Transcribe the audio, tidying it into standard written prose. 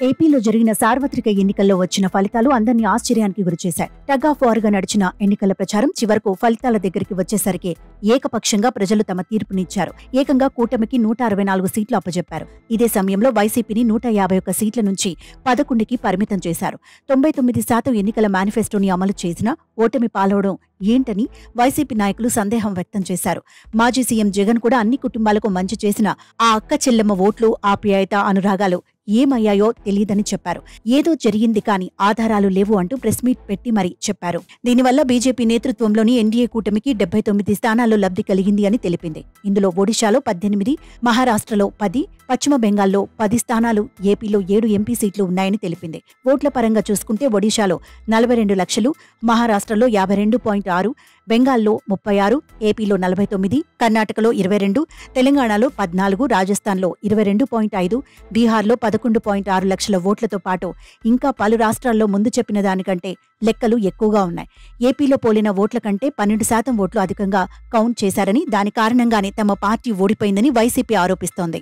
ఏపీలో జరిగిన సార్వత్రిక ఎన్నికల్లో వచ్చిన ఫలితాలు అందరినీ ఆశ్చర్యానికి గురిచేశాయి. టగ్ ఆఫ్ వార్ గా నడిచిన ఎన్నికల ప్రచారం చివరకు ఫలితాల దగ్గరికి వచ్చేసరికి ఏకపక్షంగా ప్రజలు తమ తీర్పునిచ్చారు. ఏకంగా కూటమికి 164 సీట్లు అప్పజెప్పారు. ఇదే సమయంలో వైసీపీని 151 సీట్ల నుంచి 11కి పరిమితం చేశారు. 99% ఎన్నికల మేనిఫెస్టోని అమలు చేసినా ఓటమి పాలవడం ఏంటని వైసీపీ నాయకులు సందేహం వ్యక్తం చేశారు. మాజీ సీఎం జగన్ కూడా అన్ని కుటుంబాలకు మంచి చేసిన ఆ అక్క చెల్లెమ్మ ఓట్లు, ఆప్యాయత, అనురాగాలు ఏమయ్యాయో తెలియదని చెప్పారు. ఏదో జరిగింది కానీ ఆధారాలు లేవు అంటూ ప్రెస్ మీట్ పెట్టి మరీ చెప్పారు. దీనివల్ల బీజేపీ నేతృత్వంలోని ఎన్డీఏ కూటమికి 79 స్థానాల్లో లబ్ధి కలిగింది అని తెలిపింది. ఇందులో ఒడిశాలో 18, మహారాష్ట్రలో 10, పశ్చిమ బెంగాల్లో 10 స్థానాలు, ఏపీలో 7 ఎంపీ సీట్లు ఉన్నాయని తెలిపింది. ఓట్ల పరంగా చూసుకుంటే ఒడిశాలో 42 లక్షలు, మహారాష్ట్రలో 52.6, బెంగాల్లో 36, ఏపీలో 49, కర్ణాటకలో 22, తెలంగాణలో 14, రాజస్థాన్లో 22.5, బీహార్లో 11.6 లక్షల ఓట్లతో పాటు ఇంకా పలు రాష్ట్రాల్లో ముందు చెప్పిన దానికంటే లెక్కలు ఎక్కువగా ఉన్నాయి. ఏపీలో పోలిన ఓట్ల కంటే 12% ఓట్లు అధికంగా కౌంట్ చేశారని, దాని కారణంగానే తమ పార్టీ ఓడిపోయిందని వైసీపీ ఆరోపిస్తోంది.